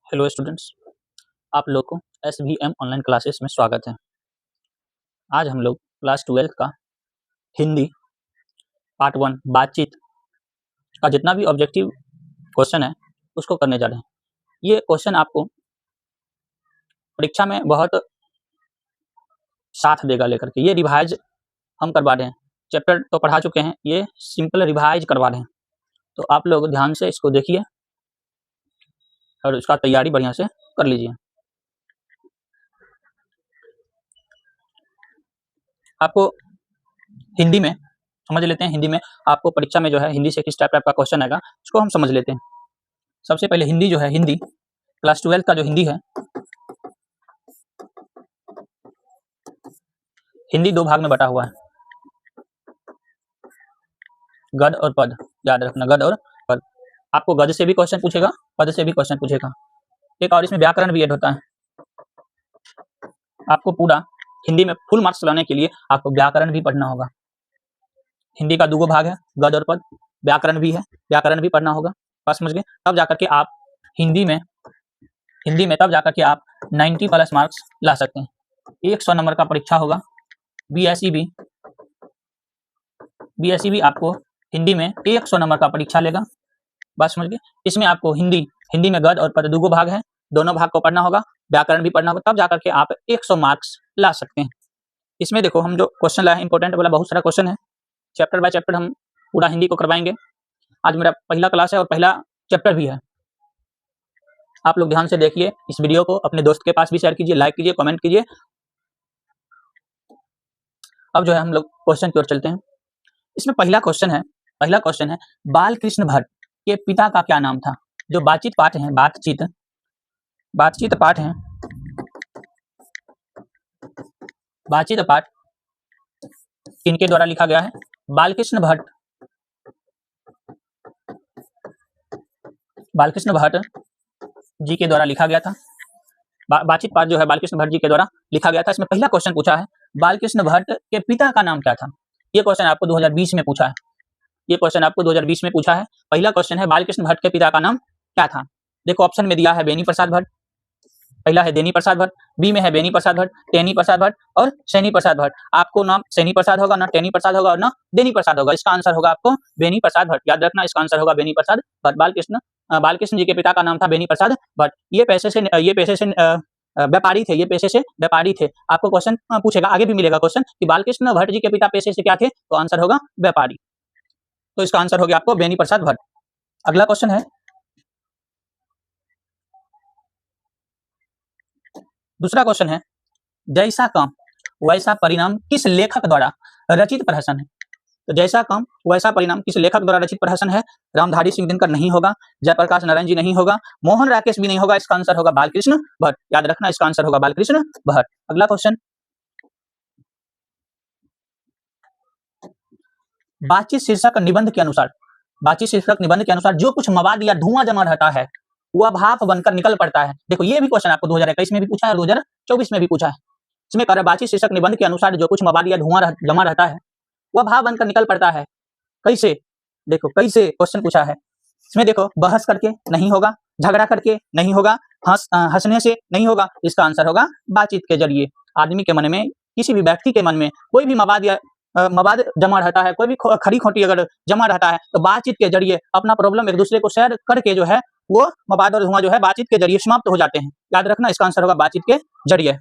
Hello students, आप लोग को SVM ऑनलाइन क्लासेस में स्वागत है। आज हम लोग क्लास 12 का हिंदी पार्ट 1 बातचीत का जितना भी ऑब्जेक्टिव क्वेश्चन है उसको करने जा रहे हैं। ये क्वेश्चन आपको परीक्षा में बहुत साथ देगा लेकर के। ये रिवाइज हम करवा रहे हैं, चैप्टर तो पढ़ा चुके हैं, ये सिंपल रिवाइज करवा रहे हैं। तो आप लोग ध्यान से इसको देखिए और उसका तैयारी बढ़िया से कर लीजिए। आपको हिंदी में समझ लेते हैं। हिंदी में आपको परीक्षा में जो है हिंदी से किस टाइप का क्वेश्चन आएगा उसको हम समझ लेते हैं। सबसे पहले हिंदी जो है, हिंदी क्लास 12 का जो हिंदी है, हिंदी दो भाग में बटा हुआ है, गद्य और पद। याद रखना, गद्य और पद। आपको गद्य से भी क्वेश्चन पूछेगा, पद से भी क्वेश्चन पूछेगा। एक और इसमें व्याकरण भी ऐड होता है। आपको पूरा हिंदी में फुल मार्क्स लाने के लिए आपको व्याकरण भी पढ़ना होगा। हिंदी का दो भाग है, गद्य और पद। व्याकरण भी है, व्याकरण भी पढ़ना होगा। बात समझ गए? तब जाकर के आप हिंदी में तब जाकर के आप 90 प्लस मार्क्स ला सकते हैं। 100 नंबर का परीक्षा होगा। बीएसई भी आपको हिंदी में 100 नंबर का परीक्षा लेगा। बात समझ गए? इसमें आपको हिंदी में गद्य और पद दो भाग है, दोनों भाग को पढ़ना होगा, व्याकरण भी पढ़ना होगा, तब जाकर के आप 100 मार्क्स ला सकते हैं। इसमें देखो, हम जो क्वेश्चन लाए हैं इंपॉर्टेंट वाला, बहुत सारा क्वेश्चन है। चैप्टर बाय चैप्टर हम पूरा हिंदी को करवाएंगे। आज मेरा पहला क्लास है और पहला चैप्टर भी है। आप लोग ध्यान से देखिए इस वीडियो को, अपने दोस्त के पास भी शेयर कीजिए, लाइक कीजिए, कमेंट कीजिए। अब जो है हम लोग क्वेश्चन की ओर चलते हैं। इसमें पहला क्वेश्चन है बालकृष्ण भट्ट के पिता का क्या नाम था? जो बातचीत पाठ है, बातचीत पाठ किनके द्वारा लिखा गया है? बालकृष्ण भट्ट जी के द्वारा लिखा गया था। बातचीत पाठ जो है बालकृष्ण भट्ट जी के द्वारा लिखा गया था। इसमें पहला क्वेश्चन पूछा है, बालकृष्ण भट्ट के पिता का नाम क्या था? ये क्वेश्चन आपको 2020 में पूछा है। पहला क्वेश्चन है, बालकृष्ण भट्ट के पिता का नाम क्या था? देखो, ऑप्शन में दिया है बेनी प्रसाद भट्ट, पहला है देनी प्रसाद भट्ट, बी में है बेनी प्रसाद भट्ट, टेनी प्रसाद भट्ट और सैनी प्रसाद भट्ट। आपको ना सैनी प्रसाद होगा, ना टेनी प्रसाद होगा और ना देनी प्रसाद होगा। इसका आंसर होगा आपको बेनी प्रसाद भट्ट। याद रखना, इसका आंसर होगा बेनी प्रसाद भट्ट। बालकृष्ण जी के पिता का नाम था बेनी प्रसाद भट्ट। ये पेशे से व्यापारी थे। आपको क्वेश्चन पूछेगा, आगे भी मिलेगा क्वेश्चन कि बालकृष्ण भट्ट जी के पिता पेशे से क्या थे, तो आंसर होगा व्यापारी। तो इसका आंसर हो गया आपको बेनी प्रसाद भट्ट। अगला क्वेश्चन है, दूसरा क्वेश्चन है, जैसा काम वैसा परिणाम किस लेखक द्वारा रचित प्रहसन है? तो जैसा काम वैसा परिणाम किस लेखक द्वारा रचित प्रहसन है? रामधारी सिंह दिनकर नहीं होगा, जयप्रकाश नारायण जी नहीं होगा, मोहन राकेश भी नहीं होगा। इसका आंसर होगा बालकृष्ण भट्ट। याद रखना, इसका आंसर होगा बालकृष्ण भट्ट। अगला क्वेश्चन, बातचीत शीर्षक निबंध के अनुसार जो कुछ मवाद या धुआं जमा रहता है वह भाप बनकर निकल पड़ता है। देखो, ये भी क्वेश्चन आपको 2021 में भी पूछा है और 2024 में भी पूछा है। इसमें कह रहा है, बातचीत शीर्षक निबंध के अनुसार जो कुछ मवाद या धुआं जमा रहता है वह भाप बनकर निकल पड़ता है। कैसे? देखो, कैसे क्वेश्चन पूछा है। इसमें देखो, बहस करके नहीं होगा, झगड़ा करके नहीं होगा, हंसने से नहीं होगा। इसका आंसर होगा बातचीत के जरिए। आदमी के मन में, किसी भी व्यक्ति के मन में कोई भी मवाद जमा रहता है, कोई भी खरी खोटी अगर जमा रहता है, तो बातचीत के जरिए अपना प्रॉब्लम एक दूसरे को शेयर करके जो है वो मवाद और धुआं जो है बातचीत के जरिए समाप्त हो जाते हैं। याद रखना, इसका आंसर होगा बातचीत के जरिए।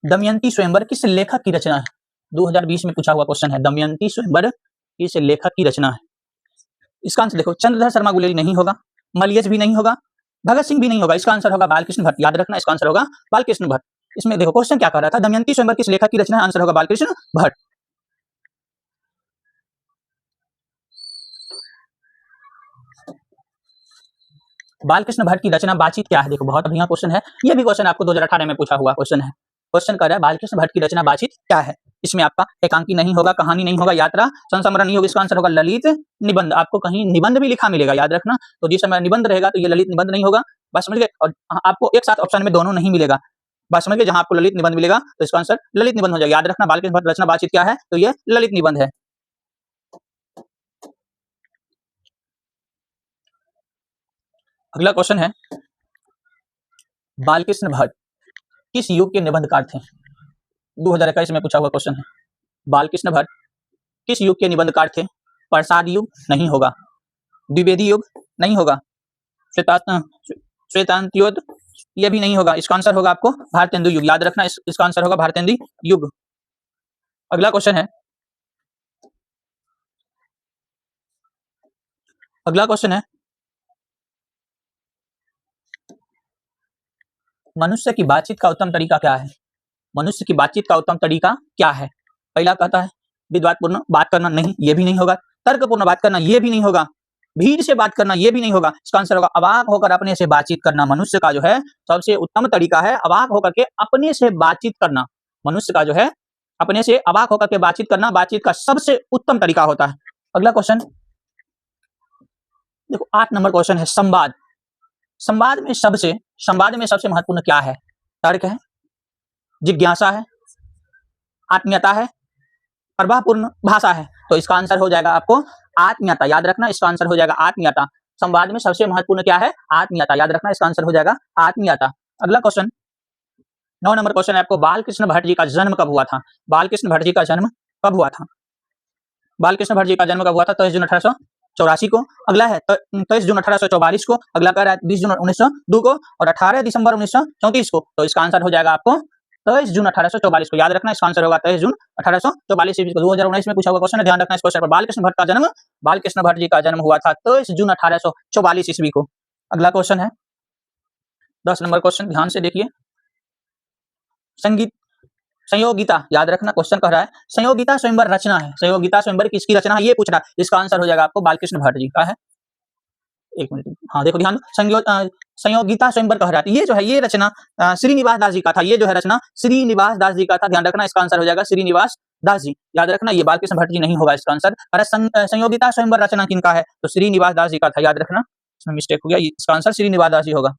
दमयंती स्वयंवर किस लेखक की रचना है? 2020 में पूछा हुआ क्वेश्चन है, दमयंती स्वयंवर किस लेखक की रचना है? इसका आंसर देखो, चंद्रधर शर्मा गुलेरी नहीं होगा, मलियज भी नहीं होगा, भगत सिंह भी नहीं होगा। इसका आंसर होगा बालकृष्ण भट्ट। याद रखना, इसका आंसर होगा बालकृष्ण भट्ट। इसमें देखो, क्वेश्चन क्या कर रहा था, दमयंती स्वयंवर किस लेखक की रचना है? आंसर होगा बालकृष्ण भट्ट। बालकृष्ण भट्ट की रचना बातचीत क्या है? देखो, बहुत बढ़िया क्वेश्चन है। ये भी क्वेश्चन आपको 2018 में पूछा हुआ क्वेश्चन है। क्वेश्चन कर रहा है, बालकृष्ण भट्ट की रचना बातचीत क्या है? इसमें आपका एकांकी नहीं होगा, कहानी नहीं होगा, यात्रा संस्मरण नहीं होगा। इसका आंसर होगा ललित निबंध। आपको कहीं निबंध भी लिखा मिलेगा, याद रखना। तो जिस समय निबंध रहेगा तो ये ललित निबंध नहीं होगा। बस समझ गए? और आपको एक साथ ऑप्शन में दोनों नहीं मिलेगा। बात समझ गए? जहां आपको ललित निबंध मिलेगा तो इसका आंसर ललित निबंध हो जाएगा। याद रखना, बालकृष्ण भट्ट रचना बातचीत क्या है? तो ये ललित निबंध है। अगला क्वेश्चन है, बालकृष्ण भट्ट किस युग के निबंधकार थे? 2021 में पूछा हुआ क्वेश्चन है। बालकृष्ण भट्ट किस युग के निबंधकार थे? प्रसाद युग नहीं होगा, द्विवेदी युग नहीं होगा, श्वेतांत्योद ये भी नहीं होगा। इसका आंसर होगा आपको भारतेंदु युग। याद रखना, इसका आंसर होगा भारतेंदु युग। अगला क्वेश्चन है, मनुष्य की बातचीत का उत्तम तरीका क्या है? मनुष्य की बातचीत का उत्तम तरीका क्या है? पहला कहता है विद्वत्पूर्ण बात करना, नहीं ये भी नहीं होगा। तर्कपूर्ण बात करना, ये भी नहीं होगा। भीड़ से बात करना, ये भी नहीं होगा। इसका आंसर होगा अवाक होकर अपने से बातचीत करना। मनुष्य का जो है सबसे उत्तम तरीका है अवाक होकर के अपने से बातचीत करना। मनुष्य का जो है अपने से अवाक होकर के बातचीत करना बातचीत का सबसे उत्तम तरीका होता है। अगला क्वेश्चन देखो, 8 नंबर क्वेश्चन है, संवाद। संवाद में सबसे महत्वपूर्ण क्या है? तर्क है, जिज्ञासा है, आत्मीयता है, प्रभावपूर्ण भाषा है। तो इसका आंसर हो जाएगा आपको आत्मीयता। याद रखना, इसका आंसर हो जाएगा आत्मीयता। संवाद में सबसे महत्वपूर्ण क्या है? आत्मीयता। याद रखना, इसका आंसर हो जाएगा आत्मीयता। अगला क्वेश्चन 9 नंबर क्वेश्चन है आपको, बालकृष्ण भट्ट जी का जन्म कब हुआ था? बालकृष्ण भट्ट जी का जन्म कब हुआ था? बालकृष्ण भट्ट जी का जन्म कब हुआ था? 23 जून 1884 को। अगला है 23 जून 1844 को। अगला कह रहा है 20 जून 1902 को और 18 दिसंबर 1934 को। तो इसका आंसर हो जाएगा आपको 23 जून 1844 को। याद रखना, इसका आंसर होगा 23 जून 1844 ईस्वी को। 2019 में पूछा हुआ क्वेश्चन है, ध्यान रखना इस क्वेश्चन पर। बालकृष्ण भट्ट जी का जन्म हुआ था 23 जून 1844 ईस्वी को। अगला क्वेश्चन है 10 नंबर क्वेश्चन, ध्यान से देखिए, संयोगिता। याद रखना, क्वेश्चन कह रहा है संयोगिता स्वयंवर रचना है। संयोगिता स्वयंवर किसकी रचना है ये पूछ रहा है। इसका आंसर हो जाएगा आपको बालकृष्ण भट्ट जी का है। एक मिनट, हाँ देखो ध्यान, संयोगिता स्वयंवर कह रहा है। ये जो है ये रचना श्रीनिवास दास जी का था। ये जो है रचना श्रीनिवास दास जी का था। ध्यान रखना, इसका आंसर हो जाएगा श्रीनिवास दास जी। याद रखना, ये बालकृष्ण भट्ट जी नहीं होगा इसका आंसर। अरे संयोगिता स्वयंवर रचना किनका है? तो श्रीनिवास दास जी का था। याद रखना, इसमें मिस्टेक हो गया, इसका आंसर श्रीनिवास दास जी होगा।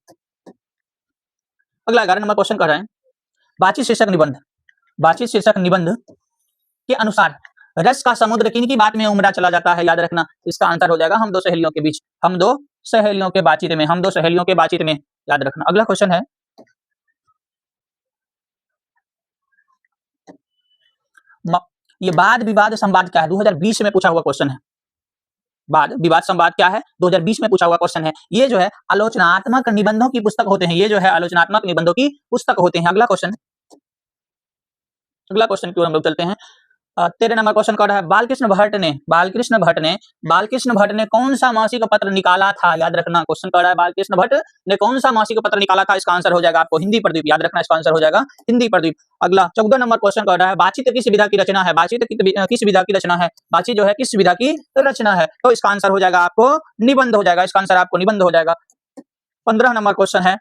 अगला 11 नंबर क्वेश्चन कह रहा है, बातचीत शीर्षक निबंध। बातचीत शीर्षक निबंध के अनुसार रस का समुद्र किनकी बात में उमड़ा चला जाता है? याद रखना, इसका आंसर हो जाएगा हम दो सहेलियों के बीच, हम दो सहेलियों के बातचीत में। याद रखना। अगला क्वेश्चन है, ये वाद विवाद संवाद क्या है? 2020 में पूछा हुआ क्वेश्चन है। वाद विवाद संवाद क्या है? 2020 में पूछा हुआ क्वेश्चन है। ये जो है आलोचनात्मक निबंधों की पुस्तक होते हैं। ये जो है आलोचनात्मक निबंधों की पुस्तक होते हैं। अगला क्वेश्चन की ओर हम लोग चलते हैं। 13 नंबर क्वेश्चन कर रहा है, बालकृष्ण भट्ट ने कौन सा मासिक पत्र निकाला था? याद रखना, क्वेश्चन कर रहा है बालकृष्ण भट्ट ने कौन सा मासिक पत्र निकाला था? इसका आंसर हो जाएगा आपको हिंदी प्रदीप। याद रखना, इसका आंसर हो जाएगा हिंदी प्रदीप। अगला 14 नंबर क्वेश्चन कर रहा है, बातचीत किस विधा की रचना है? बातचीत किस विधा की रचना है? बातचीत जो है किस विधा की रचना है? तो इसका आंसर हो जाएगा आपको निबंध हो जाएगा। इसका आंसर आपको निबंध हो जाएगा। 15 नंबर क्वेश्चन है,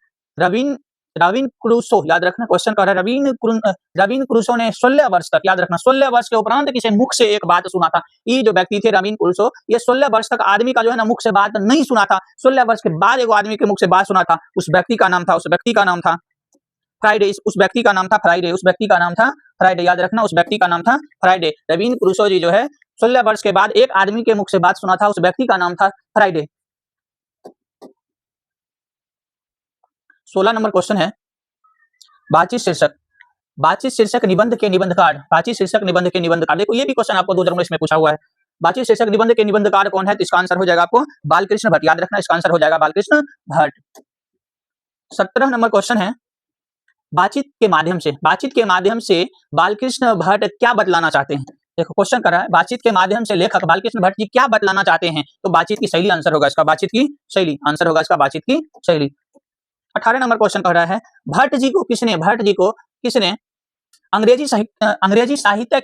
रवीन क्रूसो। याद रखना, क्वेश्चन कर रहा है रवीन क्रूसो ने 16 वर्ष तक, याद रखना 16 वर्ष के उपरांत किसे मुख से एक बात सुना था? ये जो व्यक्ति थे रवीन क्रूसो, ये 16 वर्ष तक आदमी का जो है ना मुख से बात नहीं सुना था। 16 वर्ष के बाद एक आदमी के मुख से बात सुना था। उस व्यक्ति का नाम था फ्राइडे। उस व्यक्ति का नाम था फ्राइडे। याद रखना, उस व्यक्ति का नाम था फ्राइडे। रवीन क्रूसो जी जो है 16 वर्ष के बाद एक आदमी के मुख से बात सुना था। उस व्यक्ति का नाम था फ्राइडे। 16 नंबर क्वेश्चन है, बातचीत शीर्षक निबंध के निबंधकार। देखो ये भी क्वेश्चन आपको 2019 में पूछा हुआ है। बातचीत शीर्षक निबंध के निबंधकार कौन है? तो इसका आंसर हो जाएगा आपको बालकृष्ण भट्ट। याद रखना, इसका आंसर हो जाएगा बालकृष्ण भट्ट। 17 नंबर क्वेश्चन है, बातचीत के माध्यम से बालकृष्ण भट्ट क्या बतलाना चाहते हैं? देखो क्वेश्चन कर रहा है, बातचीत के माध्यम से लेखक बालकृष्ण भट्ट जी क्या बतलाना चाहते हैं? तो बातचीत की शैली आंसर होगा इसका, बातचीत की शैली आंसर होगा इसका, बातचीत की शैली। 18 नंबर क्वेश्चन कह रहा है, भट्ट जी को किसने अंग्रेजी साहित्य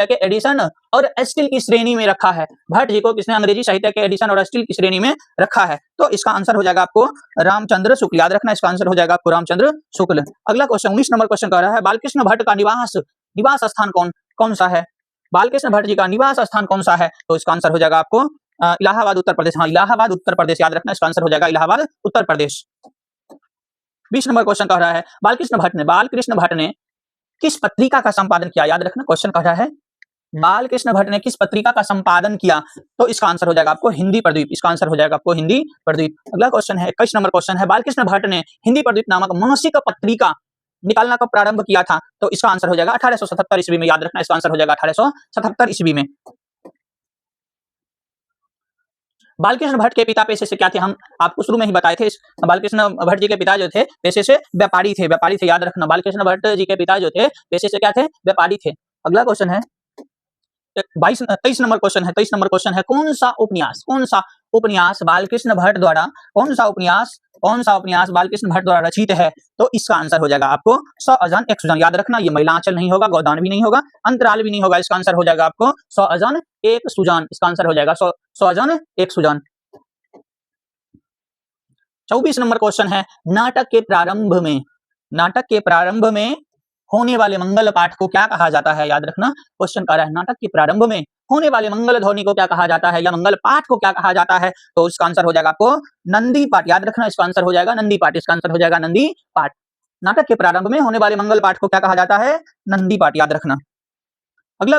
के एडिशन और स्टिल की श्रेणी में रखा है? भट्ट जी को किसने अंग्रेजी साहित्य के एडिशन और स्टिल की श्रेणी में रखा है? तो इसका आंसर हो जाएगा आपको रामचंद्र शुक्ल। याद रखना, इसका आंसर हो जाएगा आपको रामचंद्र शुक्ल। अगला क्वेश्चन 19 नंबर क्वेश्चन कह रहा है, बालकृष्ण भट्ट का निवास स्थान कौन सा है? बालकृष्ण भट्ट जी का निवास स्थान कौन सा है? तो इसका आंसर हो जाएगा आपको इलाहाबाद उत्तर प्रदेश। हाँ, इलाहाबाद उत्तर प्रदेश। याद रखना, इसका आंसर हो जाएगा इलाहाबाद उत्तर प्रदेश। 20 नंबर क्वेश्चन कह रहा है, बालकृष्ण भट्ट ने किस पत्रिका का संपादन किया? याद रखना, क्वेश्चन कह रहा है बालकृष्ण भट्ट ने किस पत्रिका का संपादन किया? तो इसका आंसर हो जाएगा आपको हिंदी प्रदीप। इसका आंसर हो जाएगा आपको हिंदी प्रदीप। अगला क्वेश्चन है 21 नंबर क्वेश्चन है, बालकृष्ण भट्ट ने हिंदी प्रदीप नामक मासिक पत्रिका निकालना कब प्रारंभ किया था? तो इसका आंसर हो जाएगा 1877 ईस्वी में। याद रखना, इसका आंसर हो जाएगा 1877 ईस्वी में। बालकृष्ण भट्ट के पिता पेशे से क्या थे? हम आपको शुरू में ही बताए थे। बालकृष्ण भट्ट जी के पिता जो थे पेशे से व्यापारी थे, व्यापारी थे। याद रखना, बालकृष्ण भट्ट जी के पिता जो थे पेशे से क्या थे? व्यापारी थे। अगला क्वेश्चन है 23 नंबर क्वेश्चन है। 23 नंबर क्वेश्चन है, कौन सा उपन्यास बालकृष्ण भट्ट द्वारा बालकृष्ण भट्ट द्वारा रचित है? तो इसका आंसर हो जाएगा आपको 100 अजन एक सुजन। याद रखना, ये महिला आंचल नहीं होगा, गोदान भी नहीं होगा, अंतराल भी नहीं होगा। इसका आंसर हो जाएगा आपको 100 अजन एक सुजन। इसका आंसर हो जाएगा 100 अजन एक सुजन। 24 नंबर क्वेश्चन है, नाटक के प्रारंभ में होने वाले मंगल पाठ को क्या कहा जाता है? याद रखना, क्वेश्चन कह रहा है नाटक के प्रारंभ में होने वाले मंगल ध्वनि को क्या कहा जाता है, या मंगल पाठ को क्या कहा जाता है? तो इसका आंसर हो जाएगा आपको नंदी पाठ। याद रखना, इसका आंसर हो जाएगा नंदी पाठ। इसका आंसर हो जाएगा नंदी पाठ। नाटक के प्रारंभ में होने वाले मंगल पाठ को क्या कहा जाता है? नंदी पाठ। याद रखना। अगला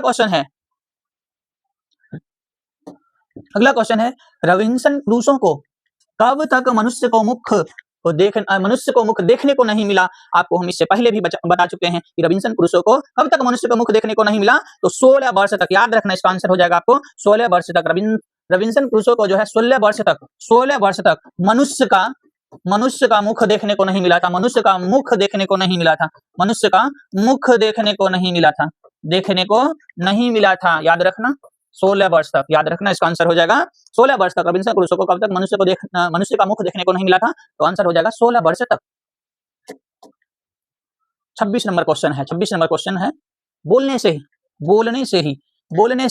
क्वेश्चन है रॉबिन्सन क्रूसो को कब तक मनुष्य को मुख देखने को नहीं मिला? आपको हम इससे पहले भी बता चुके हैं कि रॉबिन्सन क्रूसो को कब तक मनुष्य को मुख देखने को नहीं मिला? तो 16 वर्ष तक। याद रखना, इसका आंसर हो जाएगा आपको 16 वर्ष तक। रॉबिन्सन क्रूसो को जो है 16 वर्ष तक मनुष्य का मुख देखने को नहीं मिला था। मनुष्य का मुख देखने को नहीं मिला था। याद रखना, 16 वर्ष तक। याद रखना, इसका आंसर हो जाएगा 16 वर्ष तक। रॉबिन्सन क्रूसो को कब तक मनुष्य का मुख देखने को नहीं मिला था? तो आंसर हो जाएगा 16 वर्ष तक। 26 नंबर क्वेश्चन है, बोलने से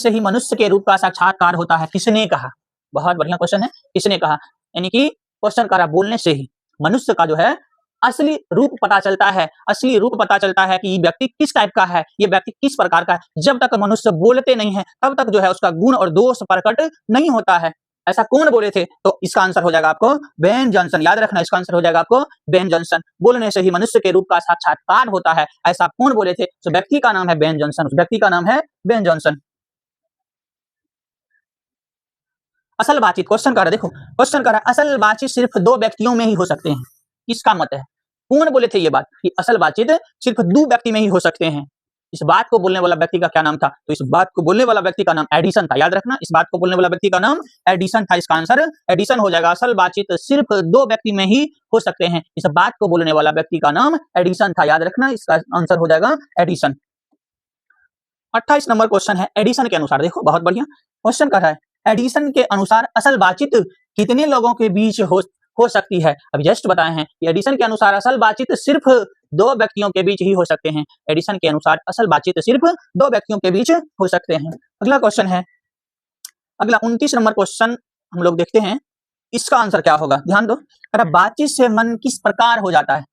ही मनुष्य के रूप का साक्षात्कार होता है, किसने कहा? बहुत बढ़िया क्वेश्चन है, किसने कहा? यानी कि क्वेश्चन कर रहा, बोलने से ही मनुष्य का जो है असली रूप पता चलता है कि ये व्यक्ति किस टाइप का है, ये व्यक्ति किस प्रकार का है। जब तक मनुष्य बोलते नहीं है तब तक जो है उसका गुण और दोष प्रकट नहीं होता है। ऐसा कौन बोले थे? तो इसका आंसर हो जाएगा आपको बेन जॉनसन। याद रखना, इसका आंसर हो जाएगा आपको बेन जॉनसन। बोलने से ही मनुष्य के रूप का साक्षात्कार होता है, ऐसा कौन बोले थे? तो व्यक्ति का नाम है बेन जॉनसन। उस व्यक्ति का नाम है बेन जॉनसन। असल बातचीत, क्वेश्चन कर रहा है असल बातचीत सिर्फ 2 व्यक्तियों में ही हो सकते हैं, किसका मत है? कौन बोले थे ये बात कि असल बातचीत सिर्फ 2 व्यक्ति में ही हो सकते हैं? इस बात को बोलने वाला व्यक्ति का क्या नाम था? तो इस बात को बोलने वाला व्यक्ति का नाम एडिसन था। याद रखना, इस बात को बोलने वाला व्यक्ति का नाम एडिसन था। इसका आंसर एडिसन हो जाएगा। असल बातचीत सिर्फ 2 व्यक्ति में ही हो सकते हैं, इस बात को बोलने वाला व्यक्ति का नाम एडिसन था। याद रखना, इसका आंसर हो जाएगा एडिसन। 28 नंबर क्वेश्चन है, एडिसन के अनुसार, देखो बहुत बढ़िया क्वेश्चन कर रहा है, एडिसन के अनुसार असल बातचीत कितने लोगों के बीच हो सकती है? अभी जस्ट बताए हैं कि एडिसन के अनुसार असल बातचीत सिर्फ 2 व्यक्तियों के बीच ही हो सकते हैं। एडिसन के अनुसार असल बातचीत सिर्फ 2 व्यक्तियों के बीच हो सकते हैं। अगला क्वेश्चन है, अगला 29 नंबर क्वेश्चन हम लोग देखते हैं, इसका आंसर क्या होगा? ध्यान दो, बातचीत से मन किस प्रकार हो जाता है?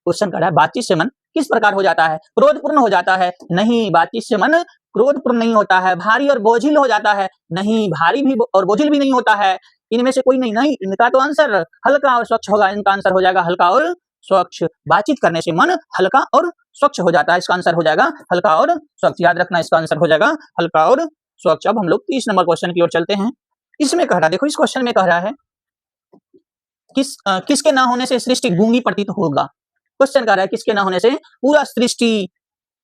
क्वेश्चन कर रहा है बातचीत से मन किस प्रकार हो जाता है? क्रोधपूर्ण हो जाता है? नहीं, बातचीत से मन क्रोधपूर्ण नहीं होता है। भारी और बोझिल हो जाता है? नहीं, भारी भी और बोझिल भी नहीं होता है। इनमें से कोई नहीं, इनका तो आंसर हल्का और स्वच्छ होगा। इनका आंसर हो जाएगा हल्का और स्वच्छ। बातचीत करने से मन हल्का और स्वच्छ हो जाता है। इसका आंसर हो जाएगा हल्का और स्वच्छ। याद रखना, इसका आंसर हो जाएगा हल्का और स्वच्छ। अब हम लोग 30 नंबर क्वेश्चन की ओर चलते हैं। इसमें कह रहा, देखो इस क्वेश्चन में कह रहा है किसके ना होने से सृष्टि गूंगी प्रतीत होगा? क्वेश्चन कर रहा है किसके ना होने से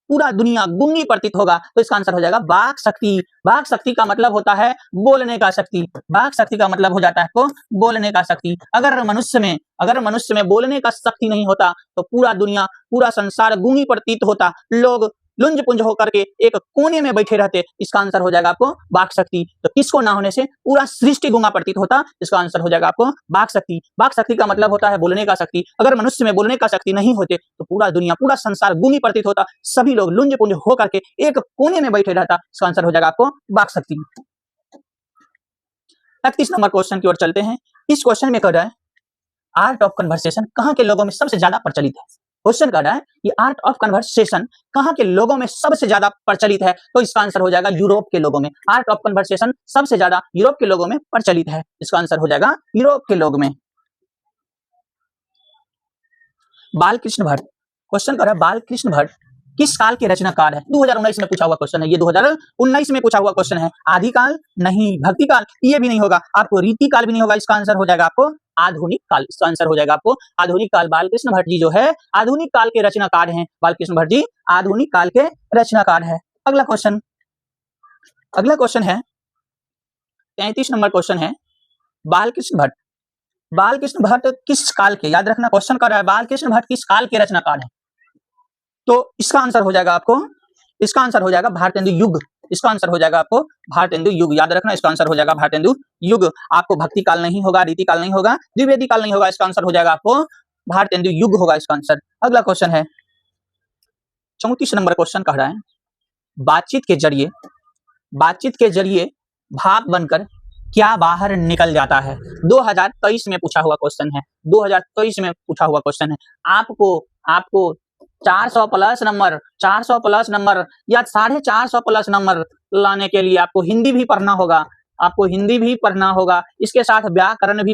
पूरा दुनिया गूंगी प्रतीत होगा? तो इसका आंसर हो जाएगा वाक शक्ति। वाक शक्ति का मतलब होता है बोलने का शक्ति। वाक शक्ति का मतलब हो जाता है आपको बोलने का शक्ति। अगर मनुष्य में बोलने का शक्ति नहीं होता तो पूरा दुनिया, पूरा संसार गूंगी प्रतीत होता। लोग लुंज पुंज होकर के एक कोने में बैठे रहते। इसका आंसर हो जाएगा आपको वाक शक्ति। तो किसको ना होने से पूरा सृष्टि गूंगा प्रतीत होता? इसका आंसर हो जाएगा आपको वाक शक्ति। वाक शक्ति का मतलब होता है बोलने का शक्ति। अगर मनुष्य में बोलने का शक्ति नहीं होते तो पूरा दुनिया, पूरा संसार गूंगी प्रतीत होता। सभी लोग लुंज पुंज होकर के एक कोने में बैठे रहता। इसका आंसर हो जाएगा आपको वाक शक्ति। 31 नंबर क्वेश्चन की ओर चलते हैं। इस क्वेश्चन में कह रहा है आर्ट ऑफ कन्वर्सेशन कहाँ के लोगों में सबसे ज्यादा प्रचलित है? क्वेश्चन कर रहा है ये आर्ट ऑफ कन्वर्सेशन कहाँ के लोगों में सबसे ज्यादा प्रचलित है? तो इसका आंसर हो जाएगा यूरोप के लोगों में। आर्ट ऑफ कन्वर्सेशन सबसे ज्यादा यूरोप के लोगों में प्रचलित है। इसका आंसर हो जाएगा यूरोप के लोग में। बालकृष्ण भट्ट, क्वेश्चन कर रहा है बालकृष्ण भट्ट किस काल के रचनाकार है? 2019 में पूछा हुआ क्वेश्चन है, ये 2019 में पूछा हुआ क्वेश्चन है। आदिकाल नहीं, भक्ति काल ये भी नहीं होगा, आपको रीति काल भी नहीं होगा, इसका आंसर हो जाएगा आपको आधुनिक काल, इसका आंसर हो जाएगा आपको आधुनिक काल। बालकृष्ण भट्ट जी जो है आधुनिक काल के रचनाकार हैं, बालकृष्ण भट्ट जी आधुनिक काल के रचनाकार है। अगला क्वेश्चन है 33 नंबर क्वेश्चन है, बालकृष्ण भट्ट किस काल के, याद रखना क्वेश्चन कर रहा है बालकृष्ण भट्ट किस काल के रचनाकार है, तो इसका आंसर हो जाएगा आपको, इसका आंसर हो जाएगा भारतेंदु युग, इसका आंसर हो जाएगा आपको भारतेंदु युग, याद रखना इसका आंसर हो जाएगा भारतेंदु युग। आपको भक्ति काल नहीं होगा, रीति काल नहीं होगा, द्विवेदी काल नहीं होगा, इसका आंसर हो जाएगा आपको भारतेंदु युग होगा इसका आंसर। अगला क्वेश्चन है 34 नंबर क्वेश्चन कह रहा है, बातचीत के जरिए भाप बनकर क्या बाहर निकल जाता है? 2023 में पूछा हुआ क्वेश्चन है, 2023 में पूछा हुआ क्वेश्चन है। आपको 400 प्लस नंबर या 450 प्लस नंबर लाने के लिए आपको हिंदी भी पढ़ना होगा, इसके साथ व्याकरण भी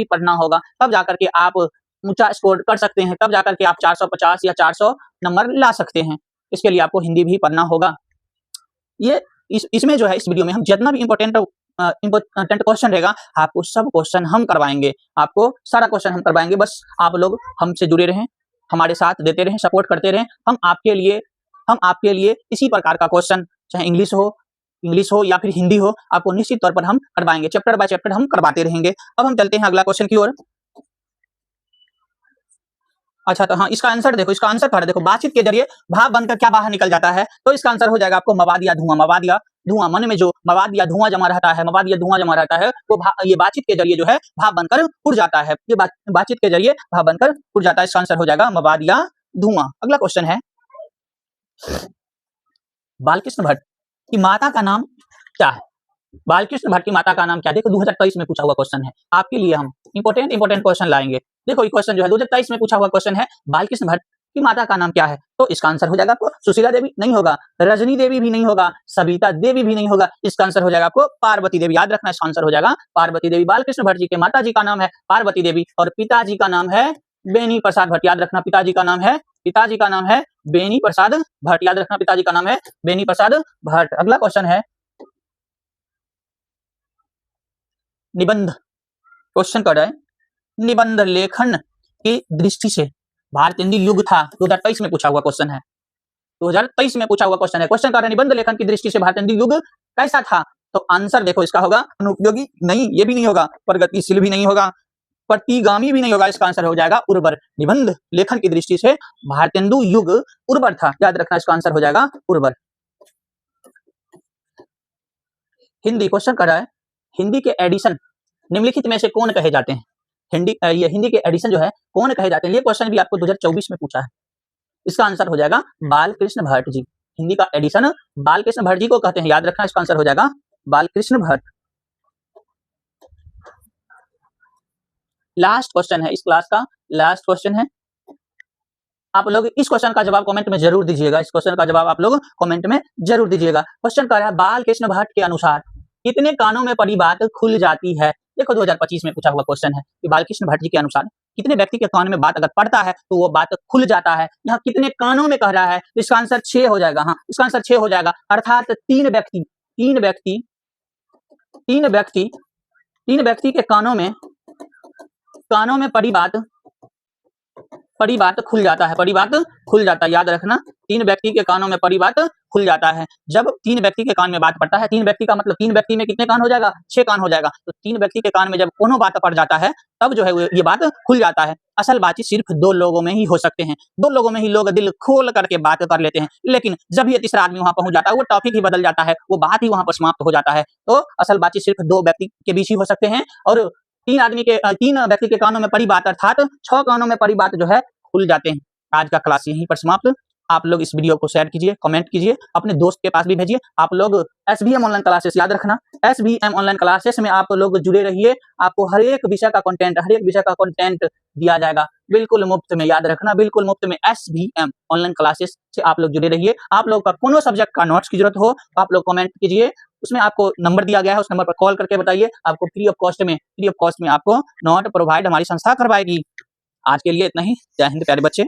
पढ़ना होगा, तब जाकर के आप ऊंचा स्कोर कर सकते हैं, तब जाकर के आप 450 या 400 नंबर ला सकते हैं। इसके लिए आपको हिंदी भी पढ़ना होगा। ये इसमें जो है, इस वीडियो में हम जितना भी इंपॉर्टेंट क्वेश्चन रहेगा, आपको सब क्वेश्चन हम करवाएंगे, आपको सारा क्वेश्चन हम करवाएंगे। बस आप लोग हमसे जुड़े रहें, हमारे साथ देते रहें, सपोर्ट करते रहें। हम आपके लिए इसी प्रकार का क्वेश्चन, चाहे इंग्लिश हो या फिर हिंदी हो, आपको निश्चित तौर पर हम करवाएंगे, चैप्टर बाय चैप्टर हम करवाते रहेंगे। अब हम चलते हैं अगला क्वेश्चन की ओर। अच्छा, तो हाँ, इसका आंसर देखो, इसका आंसर देखो, बातचीत के जरिए भाप बनकर क्या बाहर निकल जाता है, तो इसका आंसर हो जाएगा आपको मवाद या धुआं। मन में जो मवाद या धुआं जमा रहता है, वो ये बातचीत के जरिए जो है भाप बनकर उड़ जाता है, ये बातचीत के जरिए भाप बनकर उड़ जाता है, इसका आंसर हो जाएगा मवाद या धुआं। अगला क्वेश्चन है, बालकृष्ण भट्ट की माता का नाम क्या है? बालकृष्ण भट्ट की माता का नाम क्या? देखो 2023 में पूछा हुआ क्वेश्चन है, आपके लिए हम इंपॉर्टेंट क्वेश्चन लाएंगे। देखो ये क्वेश्चन जो है 2023 में पूछा हुआ क्वेश्चन है, बालकृष्ण भट्ट की माता का नाम क्या है, तो इसका आंसर हो जाएगा आपको सुशीला देवी नहीं होगा, रजनी देवी भी नहीं होगा, सविता देवी भी नहीं होगा, इसका आंसर हो जाएगा आपको पार्वती देवी। याद रखना, इसका आंसर हो जाएगा पार्वती देवी। बालकृष्ण भट्ट जी के माता जी का नाम है पार्वती देवी और पिताजी का नाम है बेनी प्रसाद भट्ट। याद रखना, पिताजी का नाम है बेनी प्रसाद भट्ट। याद रखना, पिताजी का नाम है बेनी प्रसाद भट्ट। अगला क्वेश्चन है निबंध, क्वेश्चन कर रहा है, निबंध लेखन की दृष्टि से भारतेंदु युग था, 2023 में पूछा हुआ क्वेश्चन है, 2023 में पूछा हुआ क्वेश्चन है। क्वेश्चन कर रहा है, निबंध लेखन की दृष्टि से भारतेंदु युग कैसा था, तो आंसर देखो इसका होगा अनुपयोगी नहीं, ये भी नहीं होगा, प्रगतिशील भी नहीं होगा, प्रतिगामी भी नहीं होगा, इसका आंसर हो जाएगा उर्वर। निबंध लेखन की दृष्टि से भारतेंदु युग उर्वर था, याद रखना, इसका आंसर हो जाएगा उर्वर। हिंदी, क्वेश्चन कर रहा है, हिंदी के एडिशन निम्नलिखित में से कौन कहे जाते हैं? हिंदी के एडिशन जो है कौन कहे जाते हैं, ये क्वेश्चन भी आपको 2024 में पूछा है, इसका आंसर हो जाएगा बालकृष्ण भट्ट जी। हिंदी का एडिशन बालकृष्ण भट्ट जी को कहते हैं, याद रखना, इसका आंसर हो जाएगा बालकृष्ण भट्ट। लास्ट क्वेश्चन है, इस क्लास का लास्ट क्वेश्चन है, आप लोग इस क्वेश्चन का जवाब कमेंट में जरूर दीजिएगा, इस क्वेश्चन का जवाब आप लोग कमेंट में जरूर दीजिएगा। क्वेश्चन कर रहा है, बालकृष्ण भट्ट के अनुसार कितने कानों में पड़ी बात खुल जाती है? देखो 2025 में पूछा हुआ क्वेश्चन है कि बालकृष्ण भट्ट जी के अनुसार कितने व्यक्ति के कान में बात अगर पड़ता है तो वो बात खुल जाता है। यहाँ कितने कानों में कह रहा है, इसका आंसर 6 हो जाएगा। हाँ, इसका आंसर 6 हो जाएगा, अर्थात तीन व्यक्ति के कानों में पड़ी बात खुल जाता है, याद रखना, 3 व्यक्ति के कानों में पड़ी बात खुल जाता है। जब 3 व्यक्ति के कान में बात पड़ता है, 3 व्यक्ति का मतलब 3 व्यक्ति में कितने कान हो जाएगा, 6 कान हो जाएगा, तो 3 व्यक्ति के कान में जब कोनो बात पड़ जाता है तब जो है ये बात खुल जाता है। असल बातचीत सिर्फ 2 लोगों में ही हो सकते हैं, 2 लोगों में ही लोग दिल खोल करके बात कर लेते हैं, लेकिन जब ये तीसरा आदमी वहां पहुंच जाता है, वो टॉपिक ही बदल जाता है, वो बात ही वहां पर समाप्त हो जाता है। तो असल बातचीत सिर्फ 2 व्यक्ति के बीच ही हो सकते हैं, और 3 व्यक्ति के कानों में पड़ी बात अर्थात 6 कानों में पड़ी बात जो है खुल जाते हैं। आज का क्लास यहीं पर समाप्त। आप लोग इस वीडियो को शेयर कीजिए, कमेंट कीजिए, अपने दोस्त के पास भी भेजिए। आप लोग SBM ऑनलाइन क्लासेस, याद रखना, SBM ऑनलाइन क्लासेस में आप लोग जुड़े रहिए, आपको हर एक विषय का कंटेंट दिया जाएगा बिल्कुल मुफ्त में, याद रखना, बिल्कुल मुफ्त में। SBM ऑनलाइन क्लासेस से आप लोग जुड़े रहिए। आप लोग का कोनो सब्जेक्ट का नोट्स की जरूरत हो तो आप लोग कमेंट कीजिए, उसमें आपको नंबर दिया गया है, उस नंबर पर कॉल करके बताइए, आपको फ्री ऑफ कॉस्ट में आपको नोट प्रोवाइड हमारी संस्था करवाएगी। आज के लिए इतना ही। जय हिंद प्यारे बच्चे।